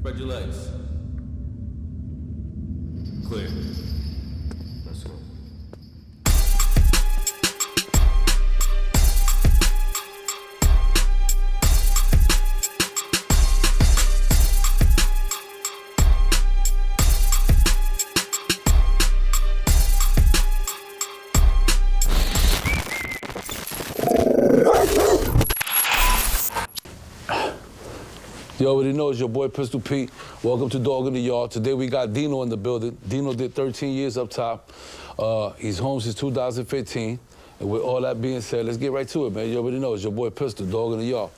Spread your legs. Clear. Let's go. You already know it's your boy Pistol Pete. Welcome to Dog in the Yard. Today we got Dino in the building. Dino did 13 years up top. He's home since 2015. And with all that being said, let's get right to it, man. You already know it's your boy Pistol, Dog in the Yard.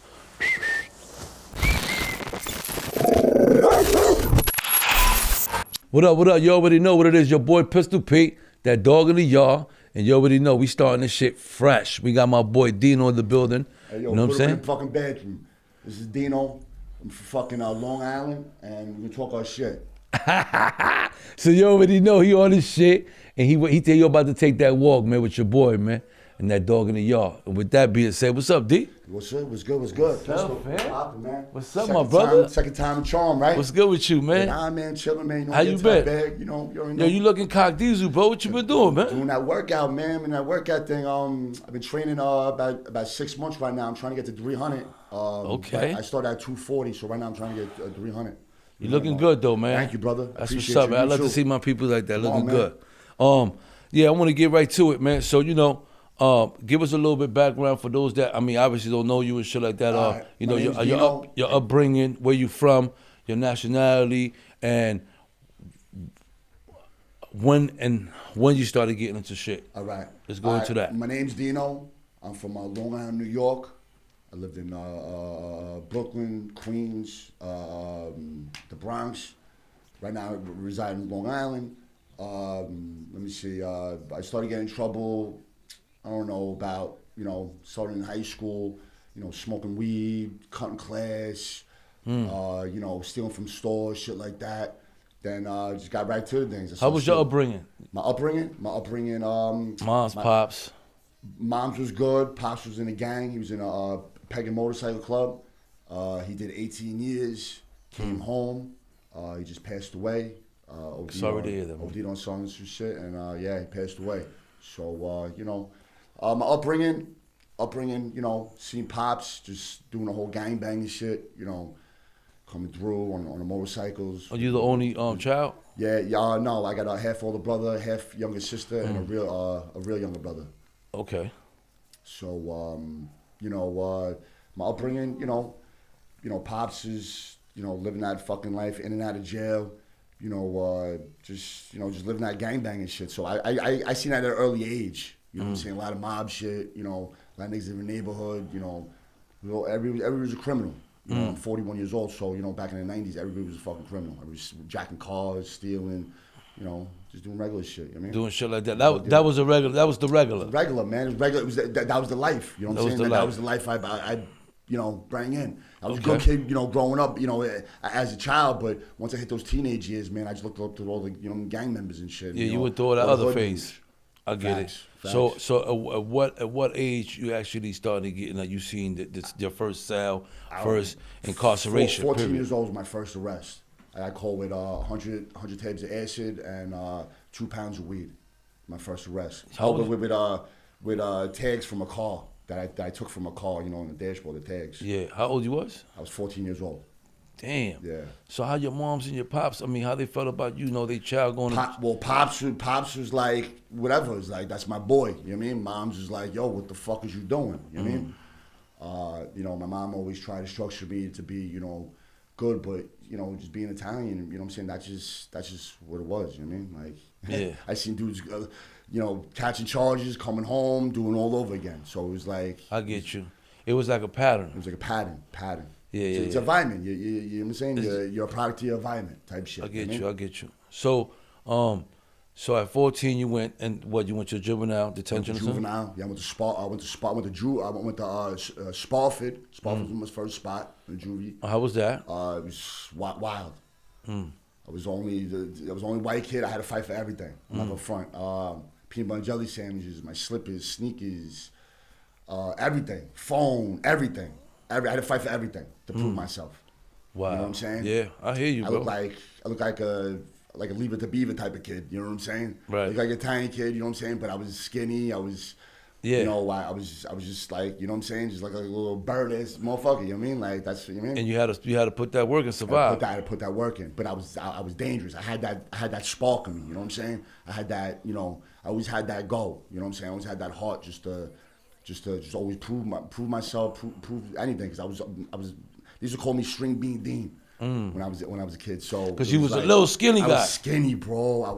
What up, what up? You already know what it is. Your boy Pistol Pete, that Dog in the Yard. And you already know we starting this shit fresh. We got my boy Dino in the building. Hey, yo, you know what I'm saying? In the fucking bedroom. This is Dino. I'm from fucking Long Island, and we can talk our shit. So you already know he on his shit, and he tell you about to take that walk, man, with your boy, man, and that Dog in the Yard. And with that being said, what's up, D? What's up? What's good? What's good? What's up, man? What's up, my brother? Second time charm, right? What's good with you, man? Nah, man, chilling, man. How you been? Bag, you know, Yo, you looking cock diesel, bro. What you been doing, man? Doing that workout, man. And that workout thing. I've been training about 6 months right now. I'm trying to get to 300. Okay. I started at 240, so right now I'm trying to get 300. You looking good though, man. Thank you, brother. That's Appreciate what's up, you. man. I You love too. to see my people like that looking man. good. Yeah, I want to get right to it, man. So, you know, give us a little bit background for those that, I mean, obviously don't know you and shit like that. Right. You know, My name's Dino. your upbringing, where you from, your nationality, and when you started getting into shit. All right. Let's go into that. My name's Dino. I'm from Long Island, New York. I lived in Brooklyn, Queens, the Bronx. Right now, I reside in Long Island. Let me see. I started getting in trouble. I don't know about starting in high school. Smoking weed, cutting class. Stealing from stores, shit like that. Then just got right to the things. How was your upbringing? My upbringing. Moms, pops. Mom's was good. Pops was in a gang. He was in a Peg and Motorcycle Club. He did 18 years. Came home. He just passed away. Sorry to hear that. OD'd on some shit, and he passed away. So my upbringing, seeing Pops just doing the whole gangbanging shit. Coming through on the motorcycles. Are you the only child? Yeah. No, I got a half older brother, half younger sister, and a real younger brother. Okay. So, my upbringing, Pops is, living that fucking life, in and out of jail, just living that gangbanging shit. So I seen that at an early age, what I'm saying? A lot of mob shit, a lot of niggas in the neighborhood, everybody was a criminal. I'm 41 years old, so, back in the 90s, everybody was a fucking criminal. Everybody was jacking cars, stealing, just doing regular shit. I mean, doing shit like that. That was the regular. Regular, man. It was regular. That was the life. You know what I'm saying? That was the life I bring in. I was a good kid, growing up, as a child. But once I hit those teenage years, man, I just looked up to all the, gang members and shit. Yeah, you went through all that other phase. Dudes. I get it. So at what age you actually started getting, like, you seen your first cell, first incarceration? 14 years old was my first arrest. I got caught with 100 tabs of acid and 2 pounds of weed. My first arrest. With tags from a car that I took from a car, on the dashboard, the tags. Yeah. How old you was? I was 14 years old. Damn. Yeah. So how your moms and your pops? I mean, how they felt about you? They child going. Pops was like whatever. It was like, that's my boy. You know what I mean? Moms was like, yo, what the fuck is you doing? You know what I mean? My mom always tried to structure me to be, good, but just being Italian, what I'm saying? That's just what it was. You know what I mean? Like, yeah. I seen dudes, catching charges, coming home, doing all over again. So it was like. I get you. It was like a pattern. It was like a pattern. Yeah, It's yeah. environment. You know what I'm saying? You're a product of your environment type shit. I get you. So, at 14 you went, and you went to juvenile detention or something? Juvenile. Yeah, I went to Sparford. Sparford was my first spot in juvie. How was that? It was wild. I was only white kid. I had to fight for everything. I'm not gonna front. Peanut butter and jelly sandwiches, my slippers, sneakers, everything, phone, everything. I had to fight for everything to prove myself. Wow. You know what I'm saying? Yeah, I hear you, I bro. look like a Leave It to Beaver type of kid. You know what I'm saying? Right. I look like a tiny kid. You know what I'm saying? But I was skinny. I was. Yeah. You know, I was just like, you know what I'm saying? Just like a little bird-ass motherfucker, you know what I mean? Like, that's, you know what I mean? And you had to put that work and survive. I had to put that work in. But I was dangerous. I had that spark in me, you know what I'm saying? I had that, you know, I always had that goal, you know what I'm saying? I always had that heart just to always prove myself, prove anything. Because I was, they used to call me String Bean Dean. When I was a kid, so because you was a little skinny guy. I was skinny, bro. Yeah,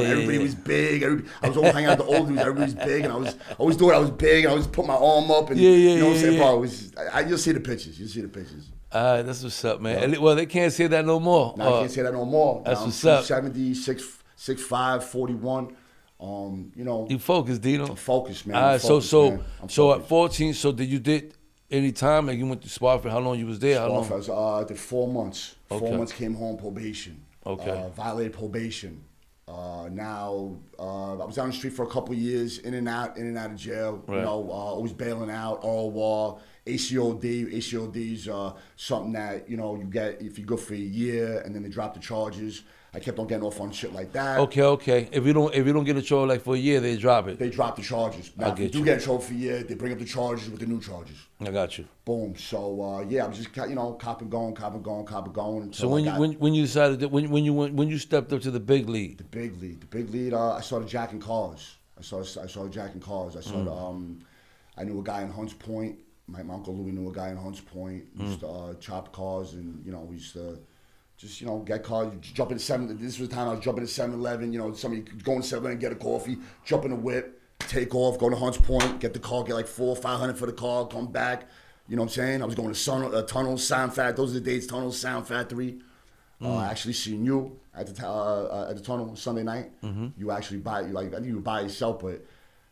everybody was big. I was always hanging out with the old dudes. Everybody was big, and I was always doing. I was big, and I always put my arm up, and you know what I'm saying, bro. It was, you'll see the pictures. You'll see the pictures. That's what's up, man. Yeah. Well, they can't say that no more. Now I can't say that no more. That's now, what's up. 70, 6'5", 41. You know. You focused, Dino. I'm focused, man. All right, so at 14, so you did any time? Like you went to Spofford? How long you was there? How long? I did 4 months. Okay. 4 months came home probation. Okay. Violated probation. Now I was on the street for a couple of years, in and out of jail. Right. You know, always bailing out. ROR, ACOD. ACOD's something that, you know, you get if you go for a year and then they drop the charges. I kept on getting off on shit like that. Okay. If you don't get a charge like for a year, they drop it. They drop the charges. Now, if you do get in trouble for a year, they bring up the charges with the new charges. I got you. Boom. So yeah, I was just, you know, cop and going. So when you decided that when you stepped up to the big league, the big league, I started jacking cars. I started jacking cars. I knew a guy in Hunts Point. My Uncle Louie knew a guy in Hunts Point. We used to chop cars, and you know, we used to just, you know, get cars, jump in the this was the time I was jumping to 7-Eleven, you know, somebody going to 7-Eleven, get a coffee, jump in the whip, take off, go to Hunts Point, get the car, get like $400 or $500 for the car, come back. You know what I'm saying? I was going to Tunnel, Sound Factory. Those are the dates, Tunnel, Sound Factory. Actually seeing you at the Tunnel Sunday night. You actually I think you were by yourself, but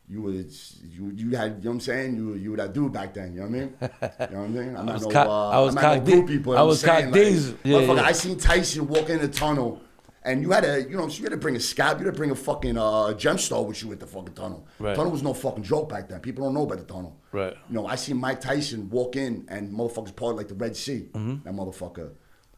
you had, you know what I'm saying? You were that dude back then, you know what I mean? You know what I mean? I'm not no groupie, but I'm saying, motherfucker, I seen Tyson walk in the tunnel, and you had to bring a scalp, you had to bring a fucking gemstone with you at the fucking tunnel. Right. Tunnel was no fucking joke back then. People don't know about the tunnel. Right. You know, I seen Mike Tyson walk in, and motherfuckers part like the Red Sea. That motherfucker.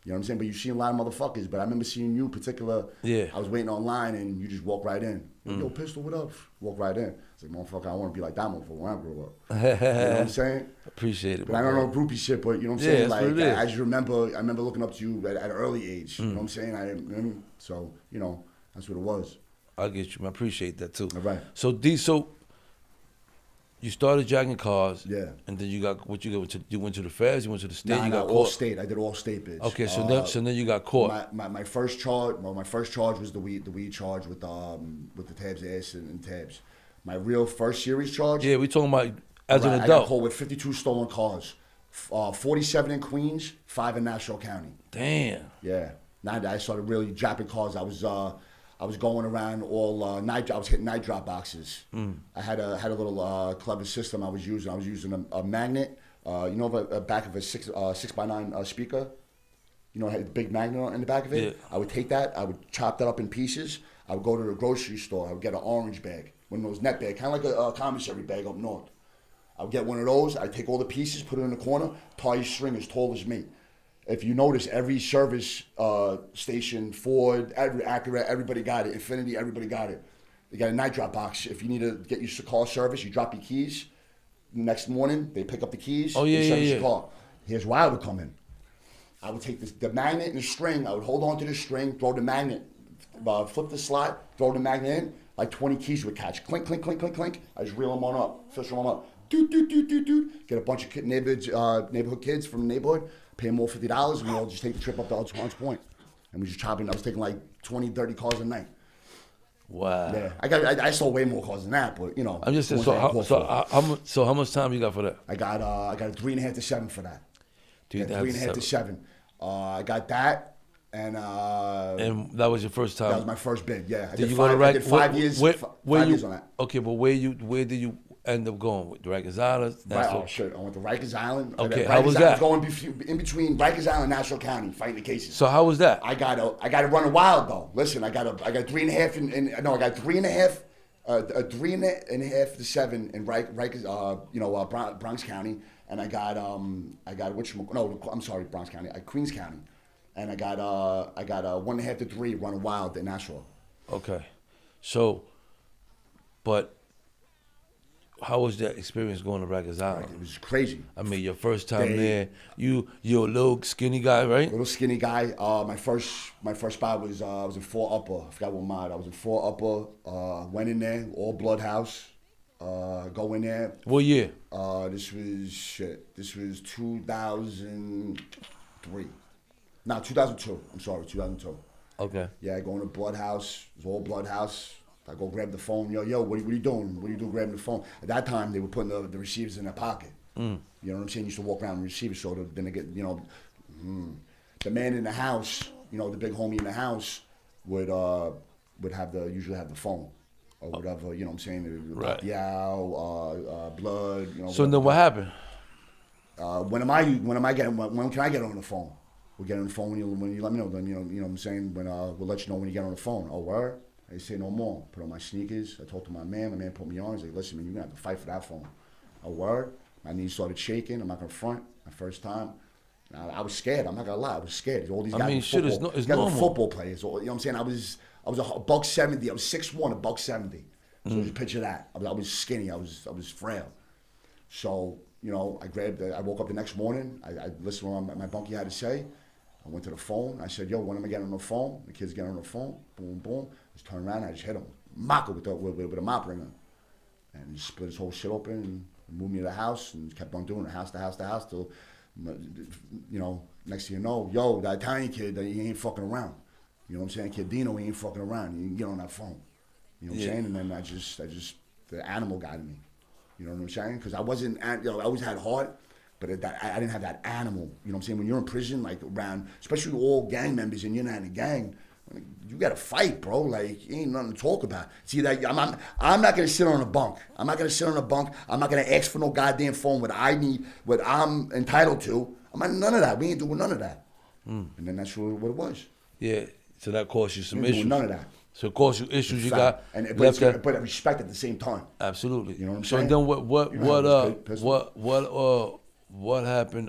You know what I'm saying? But you've seen a lot of motherfuckers. But I remember seeing you in particular. Yeah. I was waiting online, and you just walk right in. Yo, Pistol, what up? Walk right in. It's like, motherfucker, I want to be like that motherfucker when I grow up. You know what I'm saying? Appreciate it. But I don't know groupie shit, but you know what I'm saying? That's what it is. I just remember looking up to you at an early age. You know what I'm saying? So, you know, that's what it was. I get you, man. I appreciate that too. All right. So you started jacking cars. Yeah. And then you went to the feds, you went to the state, you got all caught. state. I did all state bids. Okay, so then you got caught. My first charge was the weed charge with the tabs ass and tabs. My real first series charge. Yeah, we talking about as an I got adult. caught with 52 stolen cars, 47 in Queens, 5 in Nassau County. Damn. Yeah. Now I started really dropping cars. I was going around all night. I was hitting night drop boxes. I had a little clever system I was using. I was using a magnet. You know, the back of a 6x9 speaker. You know, it had a big magnet in the back of it. Yeah. I would take that. I would chop that up in pieces. I would go to the grocery store. I would get an orange bag, one of those net bags, kind of like a commissary bag up north. I would get one of those. I'd take all the pieces, put it in the corner, tie a string as tall as me. If you notice, every service station, Ford, Acura, everybody got it. Infiniti, everybody got it. They got a night drop box. If you need to get your car service, you drop your keys. Next morning, they pick up the keys. They service your car. Here's where I would come in. I would take the magnet and the string. I would hold on to the string, throw the magnet, flip the slot, throw the magnet in. Like 20 keys would catch. Clink, clink, clink, clink, clink. I just reel them on up, fish them up. Doot, doot, doot, doot, doot. Get a bunch of neighborhood kids from the neighborhood, pay them all $50, and we all just take the trip up to Hunts Point. And we just chopping. I was taking like 20, 30 cars a night. Wow. Yeah, I sold way more cars than that, but you know. I'm just saying. So how much time you got for that? I got a 3.5 to 7 for that. 3.5 to 7. I got that, and that was your first time. That was my first bid. Yeah, I did did 5 years. 5 years on that. Okay, but where did you end up going with Rikers Island? Oh shit! I went to Rikers Island. Okay, how was that? I was going in between Rikers Island and Nassau County fighting the cases. So how was that? I got to run a wild though. Listen, I got 3.5 I got 3.5 to 7 in Rikers, Bronx County, and I got I'm sorry, Bronx County, Queens County, and I got 1.5 to 3 running wild in Nashua. Okay. So, but how was that experience going to Rikers Island? It was crazy. I mean, your first time there, you're a little skinny guy, right? Little skinny guy. My first spot was I was in 4 Upper. I forgot what mod. I was in 4 Upper. Went in there, all blood house. Go in there. What year? This was 2003. No, 2002. I'm sorry, 2002. Okay. Yeah, I go in the blood house. It was all blood house. I go grab the phone. Yo, what are you doing? What are you doing grabbing the phone? At that time, they were putting the receivers in their pocket. You know what I'm saying? You used to walk around with receivers, so then they get, the man in the house, the big homie in the house would usually have the phone or whatever, you know what I'm saying? Right. Blood, So then what happened? When can I get on the phone? We'll get on the phone when you let me know. Then you know what I'm saying. We'll let you know when you get on the phone. Oh, word? I say no more. Put on my sneakers. I talked to my man. My man put me on. He's like, listen, man, you're gonna have to fight for that phone. Oh, word? My knees started shaking. I'm not gonna front. My first time. I was scared. I'm not gonna lie. I was scared. All these guys were football. It's guys were normal. football players. You know what I'm saying? I was $170. I was 6'1", $170. So just picture that. I was skinny. I was frail. So I woke up the next morning. I listened to what my bunkie had to say. I went to the phone. I said, yo, when am I getting on the phone? The kids get on the phone. Boom, boom. Just turn around. I just hit him. Mock with a mop ringer. And he split his whole shit open and moved me to the house and kept on doing it, house to house to house till, next thing you know, yo, that Italian kid, he ain't fucking around. You know what I'm saying? Kid Dino, he ain't fucking around. You can get on that phone. You know what I'm saying? And then I just, the animal got in me. You know what I'm saying? Because I wasn't, I always had heart. But I didn't have that animal. You know what I'm saying? When you're in prison, like around, especially all gang members, and you're not in a gang, you got to fight, bro. Like, ain't nothing to talk about. See, that I'm not going to sit on a bunk. I'm not going to sit on a bunk. I'm not going to ask for no goddamn phone. What I need, what I'm entitled to. I'm not none of that. We ain't doing none of that. And then that's what it was. Yeah. So that caused you some We ain't issues. doing none of that. So it caused you issues. You Fact. got, but respect at the same time. Absolutely. You know what I'm so saying? then what happened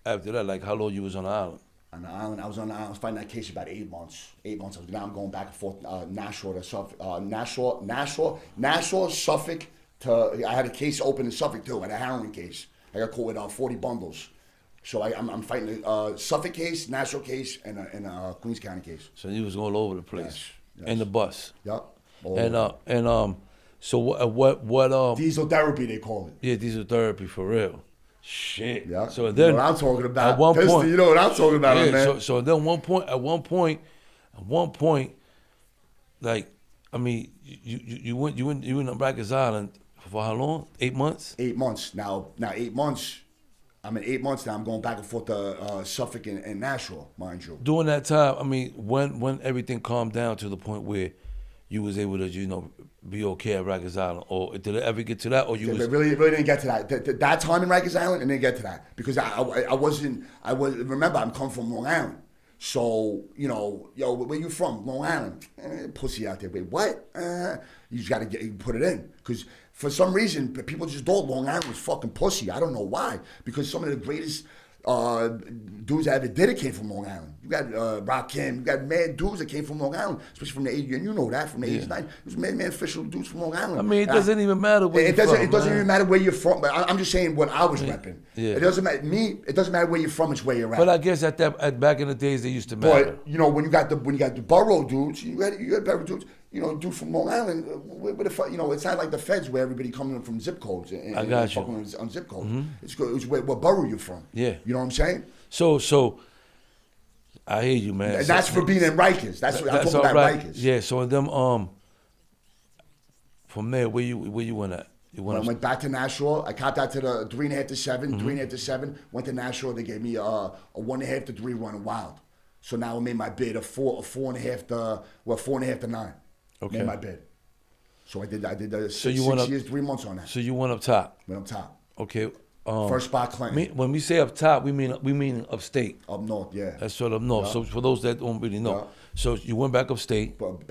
after that? Like how long you was on the island? On the island, I was fighting that case about 8 months. 8 months. Now I'm going back and forth, Nashua to Suffolk. Nashua, Suffolk. I had a case open in Suffolk too. I had a heroin case. I got caught with 40 bundles. So I'm fighting a Suffolk case, Nashua case, and a Queens County case. So you was all over the place. Yes. In the bus. Yep. So what diesel therapy they call it. Yeah, diesel therapy for real. Shit. Yeah. So then you know what I'm talking about. At one point, you know what I'm talking about, yeah, man. So then at one point, like, I mean, you went to Rikers Island for how long? 8 months? 8 months. Now 8 months. I'm in 8 months now. I'm going back and forth to Suffolk and Nashua, mind you. During that time, I mean, when everything calmed down to the point where you was able to, be okay at Rikers Island, or did it ever get to that, or you was really didn't get to that. That time in Rikers Island, it didn't get to that because I wasn't. Remember, I'm coming from Long Island, so yo, where you from? Long Island, pussy out there. Wait, what? You just gotta put it in because for some reason people just thought Long Island was fucking pussy. I don't know why, because some of the greatest dudes that ever did it came from Long Island. You got Rakim, you got mad dudes that came from Long Island, especially from the 80s, and you know that, from the 80s, 90s. It was mad official dudes from Long Island. I mean, it doesn't even matter where you're from. It doesn't even matter where you're from, but I'm just saying what I was repping. Yeah. It doesn't matter, it doesn't matter where you're from, it's where you're at. But I guess back in the days, they used to matter. But, when you got the borough dudes, you got borough dudes, dude from Long Island, it's not like the feds where everybody coming in from zip codes. And, I got you. Fucking on zip codes. It's what borough you're from. Yeah. You know what I'm saying? So, I hear you, man. And that's for being in Rikers. That's what I'm talking about, right. Rikers. Yeah. So and them from there, where you went at? I went back to Nashua. I copped out to the 3.5 to 7. 3.5 to 7. Went to Nashua. They gave me a 1.5 to 3 running wild. So now I made my bid a 4.5 to 9. Okay. Made my bid. So I did 6 years, 3 months on that. So you went up top. Went up top. Okay. First spot, Clinton. When we say up top, we mean upstate. Up north, yeah. That's sort of north. Yeah. So for those that don't really know, Yeah. so you went back upstate. But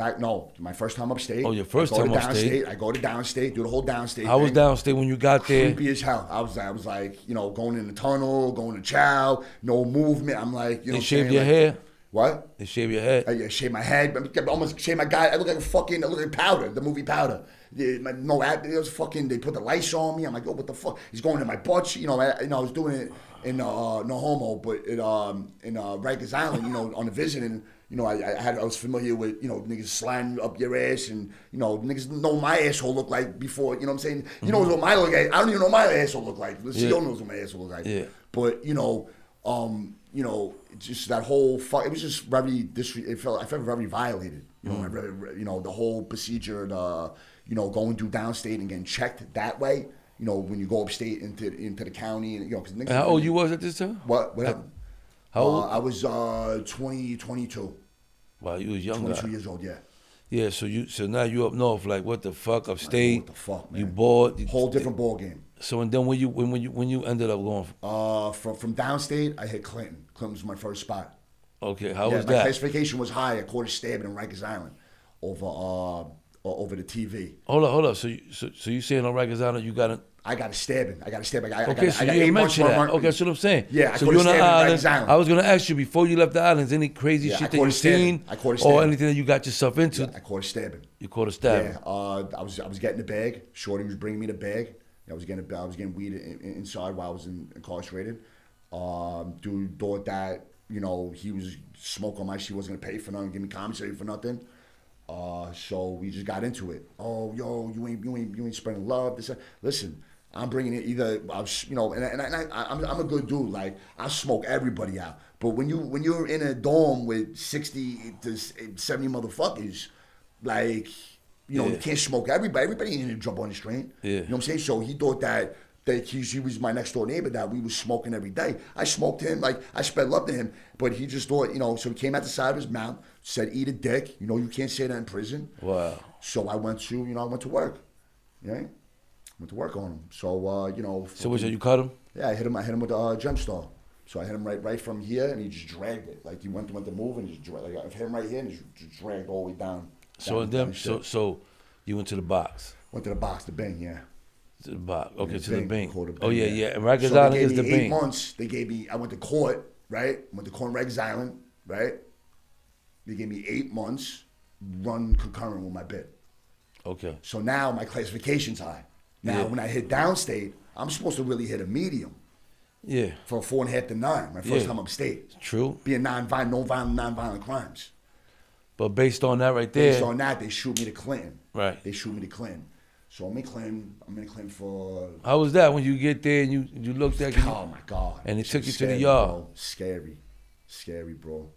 my first time upstate. Oh, your first I go time to upstate. I go to downstate, do the whole downstate. I was thing. downstate when you got there. Creepy as hell. I was like, going in the tunnel, going to chow, no movement. I'm like, They what I'm shaved saying? your Like, hair. What? They shave your head. I shave my head. I almost shave my guy. I look like I look like Powder, the movie Powder. It was fucking. They put the lights on me. I'm like, oh, what the fuck? He's going in my butt. I was doing it in no homo, but in Rikers Island, on the visit, and I was familiar with niggas sliding up your ass, and niggas know my asshole look like before. You know what I'm saying? You know what my look like? I don't even know what my asshole look like. The CEO knows what my asshole look like. Yeah. But just that whole fuck. It was just very I felt very violated. The whole procedure, going through downstate and getting checked that way. When you go upstate into the county, and And how old you was at this time? What happened? How old? I was 22. Wow, you was young. 22 years old, yeah. Yeah, so now you up north, like what the fuck, upstate? What the fuck, man? You bored. Whole different ball game. So and then when you ended up going, From downstate, I hit Clinton. Clinton was my first spot. okay, how was My that? classification was high. I caught a stabbing in Rikers Island over the TV. Hold up. So you saying on Rikers Island you got a I got a stabbing. okay, so you didn't mention that. Okay, that's what I'm saying. Yeah, I so caught you're a on the stabbing in island. Rikers Island. I was gonna ask you before you left the islands, any crazy Yeah, shit I that caught you a stabbing. seen, I caught a or stabbing. anything that you got yourself into? Yeah, I caught a stabbing. You caught a stab. Yeah, I was getting the bag. Shorty was bringing me the bag. I was getting weed inside while I was incarcerated. Dude thought that he was smoking my shit. He wasn't gonna pay for nothing, give me commissary for nothing. So we just got into it. Oh, yo, you ain't spreading love. This, listen. I'm bringing it either, I'm a good dude. Like I smoke everybody out. But when you're in a dorm with 60 to 70 motherfuckers, like you can't smoke everybody. Everybody ain't gonna jump on the strain. Yeah. You know what I'm saying? So he thought that he was my next door neighbor, that we was smoking every day. I smoked him, like I spread love to him, but he just thought, so he came out the side of his mouth, said, "Eat a dick." You can't say that in prison. Wow. So I went to work. Right? Went to work on him. So So what you cut him? Yeah, I hit him with a gemstone. So I hit him right from here, and he just dragged it. Like he went to move, and he just dragged. Like I hit him right here, and he just dragged all the way down. So you went to the box. Went to the box, the bang, yeah. To the box. Okay, to Bing, the bank. called it Oh Bing, yeah. And Rikers So Island they is gave the me 8 bank. months. They gave me. I went to court, right? Went to court in Rikers Island, right? They gave me 8 months, run concurrent with my bid. Okay. So now my classification's high. Now when I hit downstate, I'm supposed to really hit a medium. Yeah. For 4.5 to 9, my first time upstate. True. Being non-violent crimes. But based on that right there. Based on that, they shoot me to Clinton. Right. They shoot me to Clinton. So I'm in Clinton for. How was that when you get there and you looked at it? Oh my God. And they took you to the Scary, yard. Bro. Scary, bro.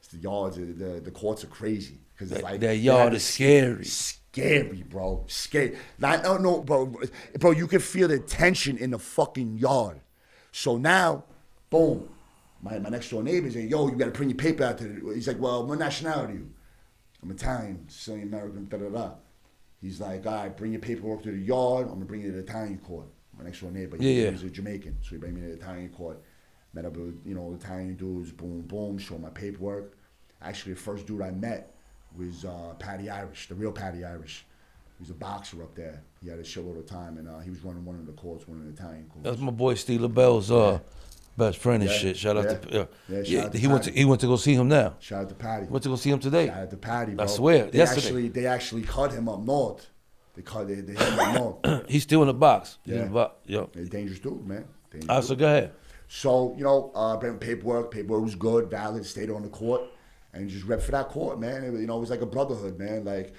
It's the yards. The courts are crazy because it's like that yard is scary. Scary, bro. Scary. No, bro. Bro, you can feel the tension in the fucking yard. So now, boom. My next door neighbor say, "Yo, you got to bring your paper out to the." He's like, "Well, what nationality are you?" I'm Italian, Sicilian American, da da da. He's like, "All right, bring your paperwork to the yard. I'm gonna bring you to the Italian court." My next door neighbor, he was a Jamaican, so he bring me to the Italian court. Met up with Italian dudes, boom, boom, show my paperwork. Actually, the first dude I met was Paddy Irish, the real Paddy Irish. He was a boxer up there. He had a shitload of time, and he was running one of the courts, one of the Italian courts. That's my boy Steve LaBelle's best friend and shit. Shout out to shout out to he went to go see him now. Shout out to Paddy. Went to go see him today. Shout out to Paddy, bro. I swear, yesterday. They actually cut him up north. They hit him up north. He's still in the box. He's Yeah. in the box. Yo. They're dangerous dude, man. Dangerous So dude. go ahead. So, bring paperwork. Paperwork was good, valid, stayed on the court, and just rep for that court, man. It was like a brotherhood, man. Like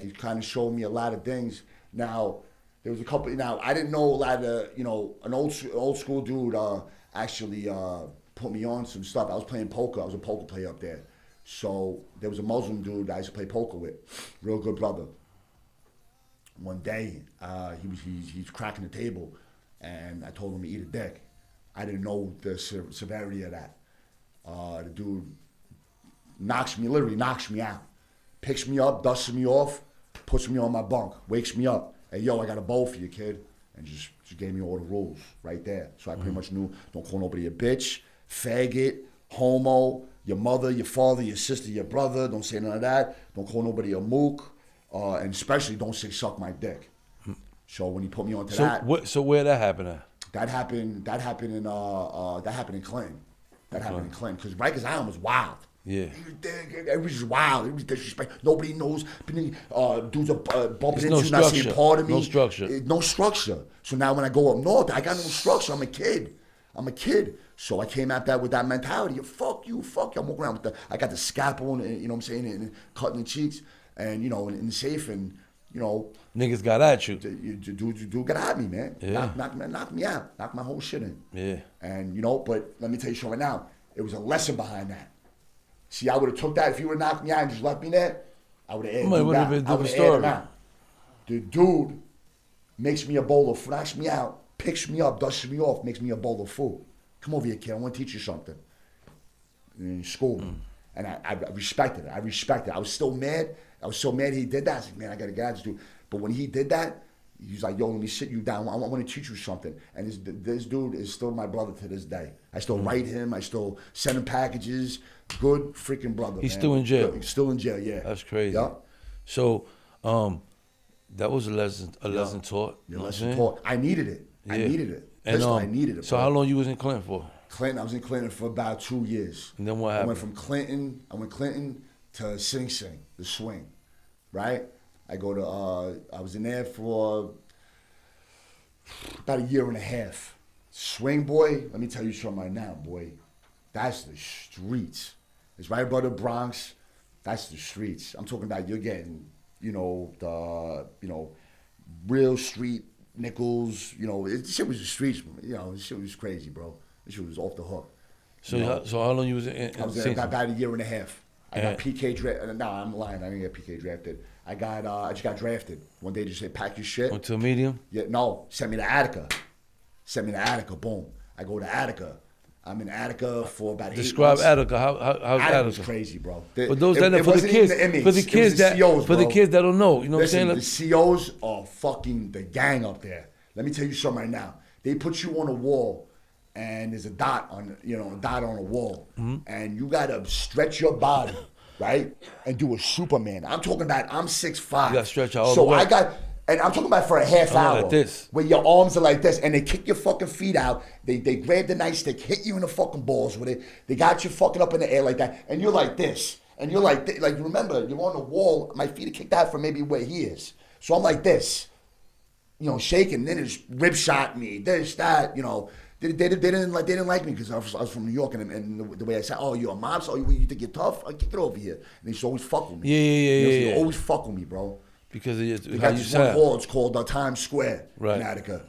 it kind of showed me a lot of things. Now, there was a couple. Now, I didn't know a lot of, an old school dude actually put me on some stuff. I was playing poker. I was a poker player up there. So there was a Muslim dude I used to play poker with, real good brother. One day, he's cracking the table, and I told him to eat a dick. I didn't know the severity of that. The dude literally knocks me out, picks me up, dusts me off, puts me on my bunk, wakes me up. Hey, yo, I got a bowl for you, kid. and just gave me all the rules right there. So I pretty much knew, don't call nobody a bitch, faggot, homo, your mother, your father, your sister, your brother, don't say none of that. Don't call nobody a mook, and especially don't say suck my dick. So when he put me onto that. So where that happened at? That happened in Clinton. That happened in Clinton. Because Rikers Island was wild. Yeah. It was wild. It was disrespectful. Nobody knows. Dudes are bumping no into you, not structure. saying part of me. No structure. No structure. So now when I go up north, I got no structure. I'm a kid. So I came at that with that mentality. Fuck you. I'm walking around with I got the scalpel, and, you know what I'm saying, and cutting the cheeks, and, you know, in the safe, and, you know. Niggas got at you. Dude got at me, man. Yeah. Knock me out. Knock my whole shit in. Yeah. And, you know, but let me tell you something right now. It was a lesson behind that. See, I would have took that. If you would have knocked me out and just left me there, I would have aired him out. The dude makes me a bowl of food, knocks me out, picks me up, dusts me off, makes me a bowl of food. Come over here, kid. I want to teach you something. In school. And I respected it. I was still mad. He did that. I was like, man, I got to get out of this dude. But when he did that, he's like, yo, let me sit you down. I want to teach you something. And this dude is still my brother to this day. I still write him. I still send him packages. Good freaking brother, He's man. still in jail? He's still in jail, yeah. That's crazy. Yeah. So, that was a lesson taught. A lesson taught. I needed it. Yeah. I needed it. And, I needed it. So bro. how long you was in Clinton for? I was in Clinton for about 2 years. And then what happened? I went Clinton to Sing Sing, the swing, right? I was in there for about a year and a half. Swing, boy, let me tell you something right now, boy. That's the streets. It's right above the Bronx. That's the streets. I'm talking about you're getting, you know, real street nickels. You know, this shit was the streets. You know, this shit was crazy, bro. This shit was off the hook. So how long you was in I was there about a year and a half. I got PK drafted. No, I'm lying. I didn't get PK drafted. I just got drafted. One day, just said, pack your shit. Went to a medium? Yeah, no. Send me to Attica. Boom. I go to Attica. I'm in Attica for about 8 months. Describe Attica. How's Attica? was crazy, bro. For those for the kids that don't know, you know Listen, what I'm the saying? COs are fucking the gang up there. Let me tell you something right now. They put you on a wall, and there's a dot on a wall, and you gotta stretch your body, right, and do a Superman. I'm talking about I'm 6'5". You gotta stretch out all the way. And I'm talking about for a half hour. Like this. Where your arms are like this, and they kick your fucking feet out. They grab the nightstick, hit you in the fucking balls with it. They got you fucking up in the air like that, and you're like this. And you're like, remember, you're on the wall. My feet are kicked out from maybe where he is. So I'm like this, you know, shaking. Then it's rib shot me, this, that, you know. They didn't like me because I was from New York, and the way I said, oh, you're a mob, so you think you're tough? I kick it over here. And they used to always fuck with me. Yeah. They always fuck with me, bro. Because they got this one wall, it's called Times Square in Attica,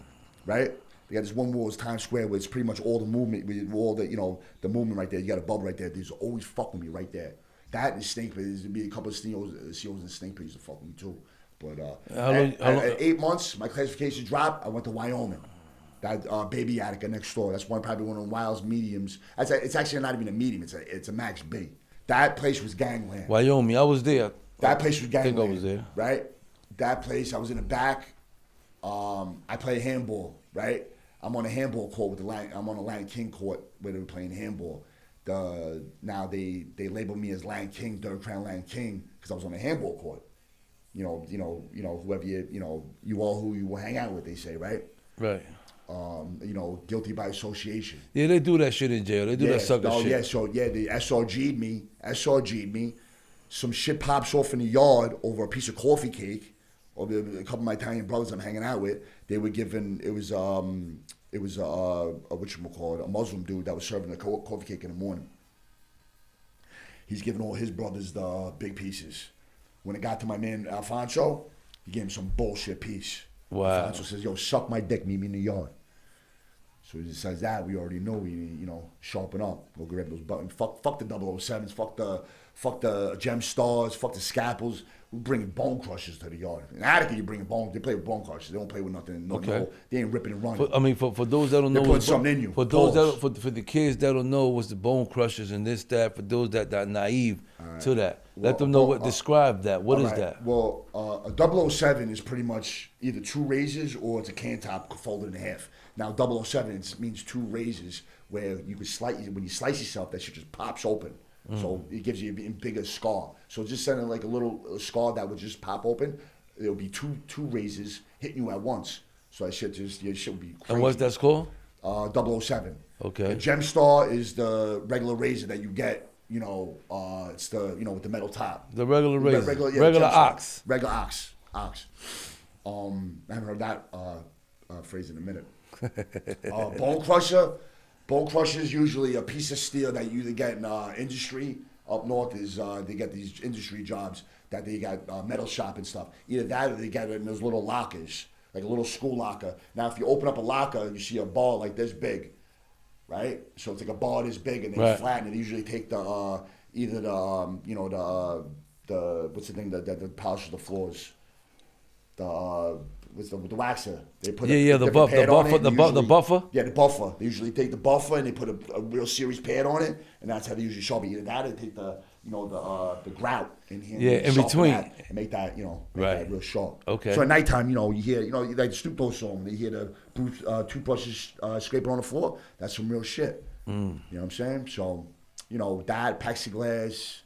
right? They got this one wall, it's Times Square, where it's pretty much all the movement, all the, you know, the movement right there. You got a bubble right there. They used to always fuck with me right there. That and Snake Pit, there's be a couple of COs in Snake Pit used to fuck with me too. But at 8 months, my classification dropped. I went to Wyoming. That baby Attica next door. That's probably one of the wildest mediums. It's actually not even a medium. It's a max B. That place was gangland. Wyoming, I was there. That place was gangland. I think I was there. Right? That place, I was in the back. I play handball, right? I'm on a handball court I'm on a Lion King court where they were playing handball. Now they label me as Lion King, Third Crown Lion King, because I was on a handball court. You know, whoever you all who you will hang out with, they say, right? Right. You know, guilty by association. Yeah, they do that shit in jail. They do that sucker shit. Yeah, so yeah, they SRG'd me. Some shit pops off in the yard over a piece of coffee cake. Or a couple of my Italian brothers I'm hanging out with, they were given, it was a Muslim dude that was serving the coffee cake in the morning. He's giving all his brothers the big pieces. When it got to my man Alfonso, he gave him some bullshit piece. Wow. Alfonso says, yo, suck my dick, meet me in the yard. So he just says that, we already know, sharpen up. Go grab those buttons. Fuck the 007s, fuck the gem stars, fuck the scalpels. we're bringing bone crushers to the yard. In Attica, you bring bone. They play with bone crushers. They don't play with nothing. They ain't ripping and running. I mean, for those that don't know, They're putting something in you. For those for the kids that don't know what's the bone crushers and this that. For those that are naive to that, let them know describe that. What is that? Well, a 007 is pretty much either two razors or it's a can top folded in half. Now 007 means two razors where you can when you slice yourself, that shit just pops open. So it gives you a bigger scar. So just sending like a little scar that would just pop open, it'll be two razors hitting you at once. So that shit your shit would be crazy. And what's that called? 007. Okay. The Gem Star is the regular razor that you get. It's the with the metal top. The regular razor. Regular ox. Regular ox. I haven't heard that phrase in a minute. Bone crusher. Bone crusher is usually a piece of steel that you either get in industry. Up north is they get these industry jobs that they got metal shop and stuff. Either that or they get it in those little lockers, like a little school locker. Now, if you open up a locker, you see a bar like this big, right? So it's like a bar this big, and they flatten it. They usually take the either the what's the thing that polishes the floors, with the waxer. They put the buffer. Yeah, the buffer. They usually take the buffer and they put a real serious pad on it, and that's how they usually sharpen. Either that or they take the grout in here. Yeah, in between. And make that that real sharp. Okay. So at nighttime, you hear like the Snoop Dogg song. They hear the toothbrushes scraping on the floor. That's some real shit. You know what I'm saying? So that plexiglass.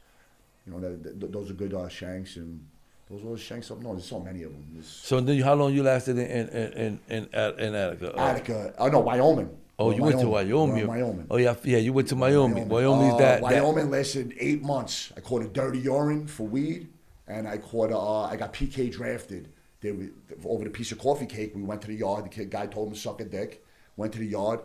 Those are good shanks and. Those were shanks up north. There's so many of them. So then, how long you lasted in Attica? Attica. No, Wyoming. Oh, you went to Wyoming. Wyoming. Oh yeah, you went to Wyoming. Wyoming's Wyoming lasted 8 months. I caught a dirty urine for weed, and I got PK drafted. Over the piece of coffee cake. We went to the yard. The guy told him to suck a dick. Went to the yard.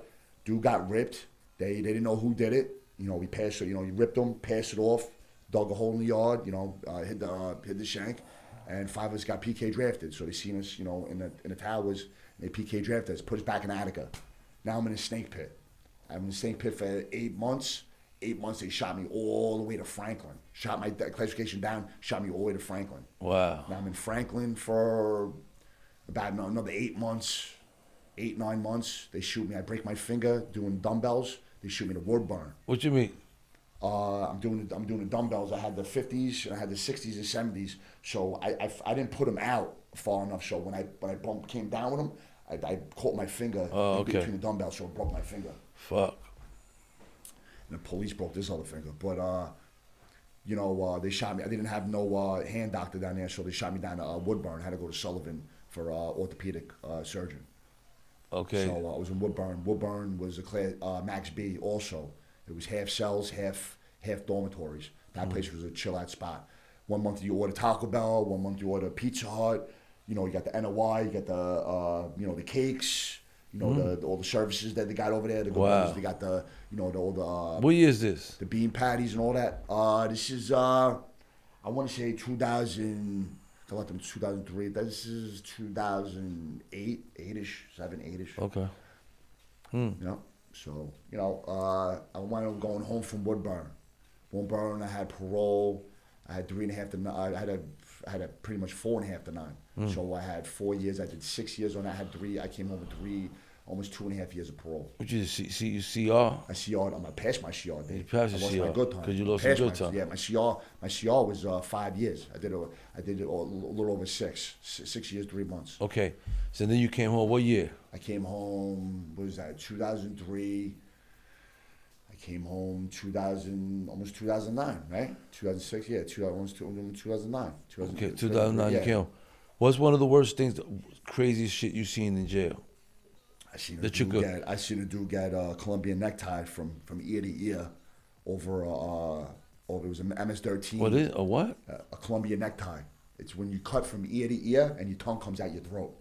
Dude got ripped. They didn't know who did it. We passed it. You ripped them, passed it off. Dug a hole in the yard, hit the shank, and 5 of us got PK drafted. So they seen us, in the towers, and they PK drafted us, put us back in Attica. Now I'm in a snake pit. I'm in the snake pit for 8 months. 8 months, they shot me all the way to Franklin. Shot my classification down, shot me all the way to Franklin. Wow. Now I'm in Franklin for about another 8 months, 8-9 months. They shoot me. I break my finger doing dumbbells. They shoot me to Woodburn. What you mean? I'm doing the dumbbells. I had the 50s and I had the 60s and 70s. So I didn't put them out far enough. So when I came down with them, I caught my finger between the dumbbells, so it broke my finger. Fuck. And the police broke this other finger. But they shot me. I didn't have no hand doctor down there, so they shot me down to Woodburn. I had to go to Sullivan for orthopedic surgeon. Okay. So I was in Woodburn. Woodburn was a class Max B also. It was half cells, half dormitories. That place was a chill out spot. 1 month you order Taco Bell, 1 month you order Pizza Hut. You got the NOI, you got the the cakes, all the services that they got over there. They got the all the. What year is this? The bean patties and all that. This is I want to say 2000. I left them 2003. This is 2008, 8ish, 7, 8ish. Okay. So, I wound up going home from Woodburn. Woodburn, I had parole. I had 3.5 to 9. I had a pretty much 4.5 to 9. So I had 4 years. I did 6 years on that. I had 3. I came home with 3, almost 2.5 years of parole. What you CR? I CR'd. I'm gonna pass my CR. You passed your CR. My good time. Because you lost your good time. Yeah, my CR was 5 years. I did it a little over 6 years, 3 months. Okay, so then you came home. What year? I came home. What was that? 2003. I came home 2000, almost 2009, right? 2006. Yeah, 2009. Okay, 2009. You came home. What's one of the worst things, craziest shit you seen in jail? I seen a dude get a Colombian necktie from ear to ear over it was an MS-13. What is a what? A Colombian necktie. It's when you cut from ear to ear and your tongue comes out your throat.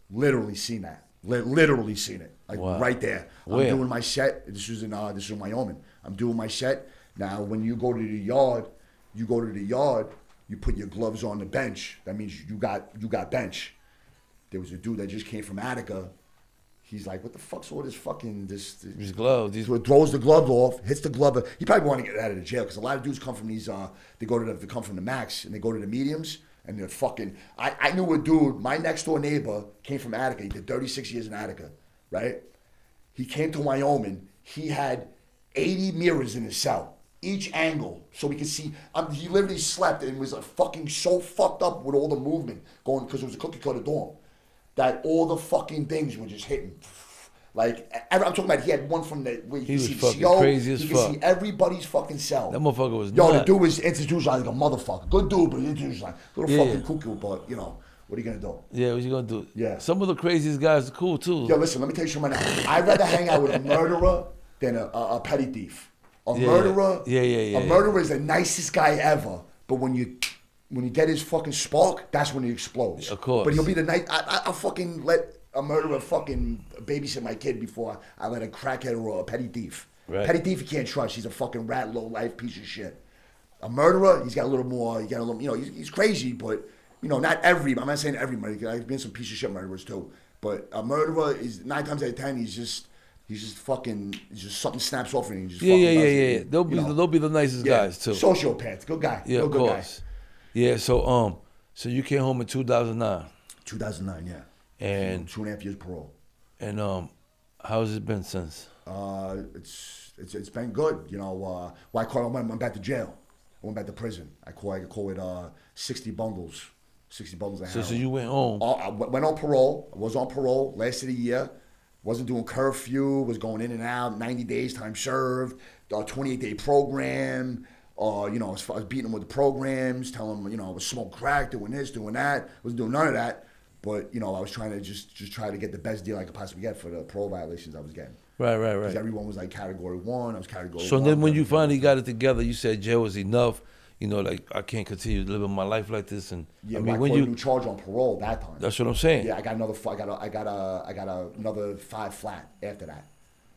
Literally seen that. Literally seen it. Like right there. Where? I'm doing my set. This is in Wyoming. I'm doing my set. Now when you go to the yard, you put your gloves on the bench. That means you got bench. There was a dude that just came from Attica. He's like, what the fuck's all this fucking this? These gloves. These... So it throws the glove off, hits the glove. He probably want to get out of the jail because a lot of dudes come from these. They come from the max and they go to the mediums and they're fucking. I knew a dude. My next door neighbor came from Attica. He did 36 years in Attica, right? He came to Wyoming. He had 80 mirrors in his cell, each angle, so we could see. He literally slept and was fucking so fucked up with all the movement going because it was a cookie cutter dorm. That all the fucking things were just hitting. Like, I'm talking about he had one from the, where He you was see the fucking CO, crazy as you fuck. can see everybody's fucking cell. That motherfucker was Yo, nuts. the dude was institutionalized like a motherfucker. Good dude, but institutionalized. Little Yeah. fucking cuckoo, but, you know, what are you going to do? Yeah, what you gonna do? Yeah. Some of the craziest guys are cool too. Yo, listen, let me tell you something right now. I'd rather hang out with a murderer than a petty thief. A murderer, Yeah. A murderer is the nicest guy ever, but when you get his fucking spark, that's when he explodes. Of course. But he'll be the night. I'll fucking let a murderer fucking babysit my kid before I let a crackhead or a petty thief. Right. Petty thief you can't trust. He's a fucking rat, low life piece of shit. A murderer, he's got a little more. You know, he's crazy, but you know, not every. I'm not saying everybody. I've been some piece of shit murderers too. But a murderer is 9 times out of 10. He's just fucking. He's just something snaps off and he just. Yeah. fucking does it, They'll be the nicest guys too. Sociopath, good guy. Yeah, of good course. guy. Yeah. So you came home in 2009, 2009, yeah. and 2.5 years parole. and how's it been since? It's been good. You know, I went back to jail. I went back to prison. I call it 60 bundles. 60 bundles of So heroin. you went home. I went on parole. I was on parole. Lasted a year. Wasn't doing curfew. Was going in and out. 90 days time served. 28-day program. You know, I was beating them with the programs. Telling them, you know, I was smoking crack, doing this, doing that. Wasn't doing none of that. But you know, I was trying to just try to get the best deal I could possibly get for the parole violations I was getting. Right. Because everyone was like category 1. I was category 1. So then when you finally got it together, you said jail was enough. You know, like I can't continue living my life like this. And Yeah, I I mean, caught a new charge on parole that time. that's what I'm saying. Yeah, I got another. I got another 5 flat after that.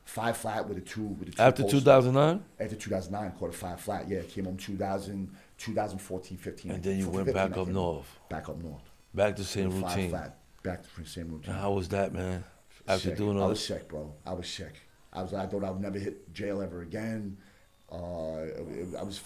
5 flat with a two. After 2009, After 2009, caught a 5 flat. Yeah, came home 2014, 15. and then you 14, went 15, back I up came home. north, Back up north. back to the same With a 5 routine. flat. Back to the same routine. And how was that, man? After Sick. doing all I was this, sick, bro. I was sick. I thought I would never hit jail ever again. I was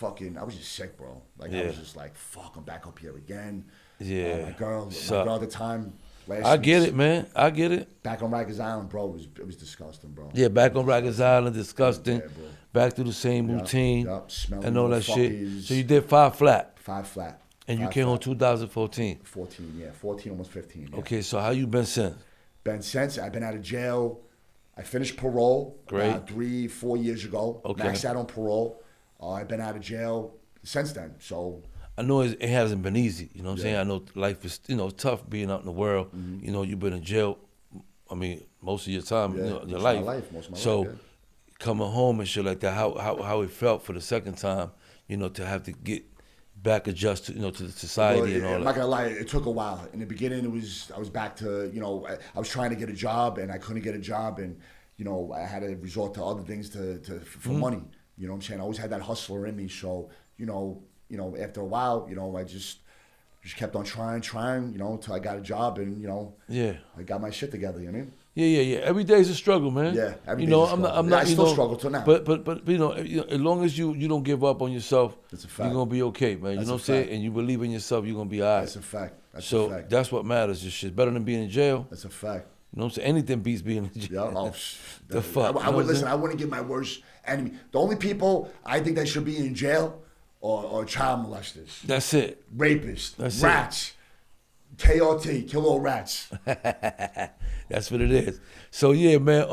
just sick, bro. Like I Yeah. was just like, fuck, I'm back up here again. Yeah. My girl Suck. at the time. I get it, man. I get it. Back on Rikers Island, bro. It was disgusting, bro. Yeah, back on Rikers Island, disgusting. Yeah, bro. Back to the same routine Yup, smelling and all that shit. motherfuckers. So you did 5 flat, 5 flat. and you 5 came home flat. 2014. 14, yeah. 14, almost 15. Yeah. Okay, so how you been since? Been since. I've been out of jail. I finished parole Great. about 3-4 years ago. Okay. Maxed out on parole. I've been out of jail since then. So I know it hasn't been easy. You know what I'm saying? Yeah. I know life is, tough being out in the world. Mm-hmm. You know, you've been in jail. I mean, most of your time, Yeah, your most of life. my life, most of my so life, yeah. coming home and shit like that, how it felt for the second time, to have to get back adjusted, to the society Well, and all I'm that. not gonna lie, it took a while. In the beginning, I was back to, I was trying to get a job and I couldn't get a job, and I had to resort to other things for money. You know what I'm saying? I always had that hustler in me. So after a while, I just kept on trying, until I got a job and Yeah. I got my shit together. You know what I mean? Yeah. Every day's a struggle, man. Yeah, every day's a struggle. I'm not. I still struggle till now. But as long as you don't give up on yourself, That's a fact. you're gonna be okay, man. You That's know a what I'm saying? fact. And you believe in yourself, you're gonna be all right. That's a fact. That's So a fact. that's what matters. This shit's better than being in jail. That's a fact. You know what I'm saying? Anything beats being in jail. Yeah. The fuck? I would listen. I wouldn't give my worst enemy. The only people I think that should be in jail are child molesters, That's it. rapists, That's it. rats, KRT, kill all rats. That's what it is. So yeah, man.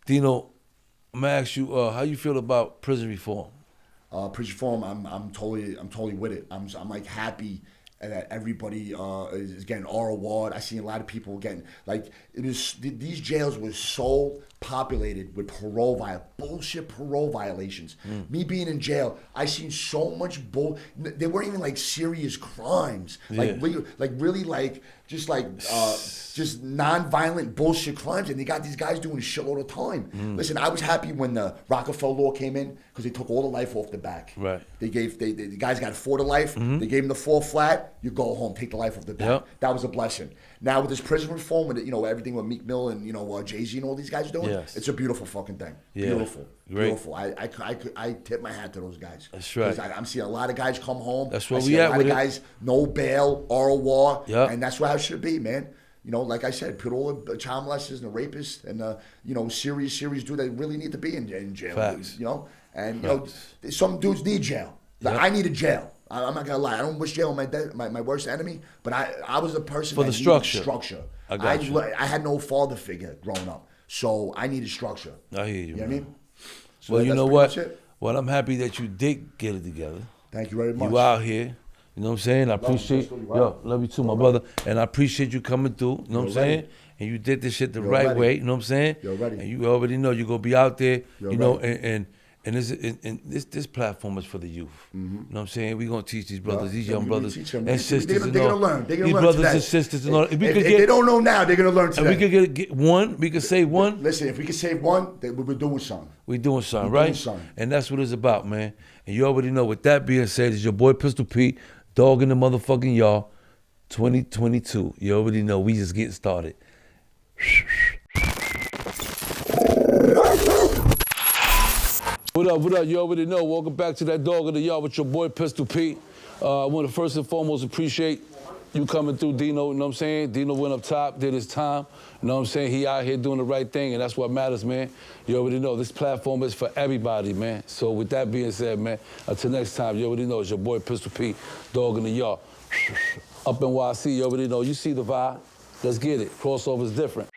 Dino, I'm gonna ask you how you feel about prison reform. Prison reform, I'm totally with it. I'm like happy that everybody is getting our award. I see a lot of people getting these jails were sold populated with bullshit parole violations. Me being in jail, I seen so much they weren't even like serious crimes. Yeah. Like really like just non-violent bullshit crimes, and they got these guys doing a shitload of time. Listen, I was happy when the Rockefeller law came in because they took all the life off the back. Right. The guys got 4 to life. They gave them the 4 flat. You go home, take the life off the back. Yep. That was a blessing. Now with this prison reform, with everything with Meek Mill and Jay-Z and all these guys are doing, Yes. it's a beautiful fucking thing. Yeah. Beautiful, Great. beautiful. I tip my hat to those guys. That's right. 'Cause I'm seeing a lot of guys come home. That's where I we see a at lot with of it. guys, no bail, ROR, Yep. and that's how it should be, man. Like I said, put all the child molesters and the rapists and the serious dude that really need to be in jail. Facts. And Facts. some dudes need jail. Like, Yep. I needed jail. I'm not gonna lie. I don't wish jail on my worst enemy, but I was a person For that the needed structure. structure. I got you. I had no father figure growing up, so I needed structure. I hear you, You know what I man. mean? So Well, you that's know pretty what? much it. Well, I'm happy that you did get it together. Thank you very much. You out here. You know what I'm saying? I appreciate Pistol, you out. love you too, my brother. And I appreciate you coming through. You know what I'm You're saying? ready. And you did this shit the You're right ready. way. You know what I'm saying? You're ready. And you already know you're gonna be out there. You're you know, ready. and this platform is for the youth. You know what I'm saying? We're gonna teach these brothers, these young we brothers teach them. and sisters. They're and gonna all. learn. They're gonna These learn brothers today. and sisters and all. If If they don't know now, they're gonna learn and today. we could get one, we could say one. Listen, if we could save one, we're doing something. We doing something, We right? doing something. And that's what it's about, man. And you already know. With that being said, it's your boy Pistol Pete, dog in the motherfucking yard, 2022. You already know. We just getting started. What up, what up? You already know. Welcome back to that dog in the yard with your boy Pistol Pete. I want to first and foremost appreciate you coming through, Dino. You know what I'm saying? Dino went up top, did his time. You know what I'm saying? He out here doing the right thing, and that's what matters, man. You already know. This platform is for everybody, man. So with that being said, man, until next time, you already know. It's your boy Pistol Pete, dog in the yard. Up in YC, you already know. You see the vibe. Let's get it. Crossover's different.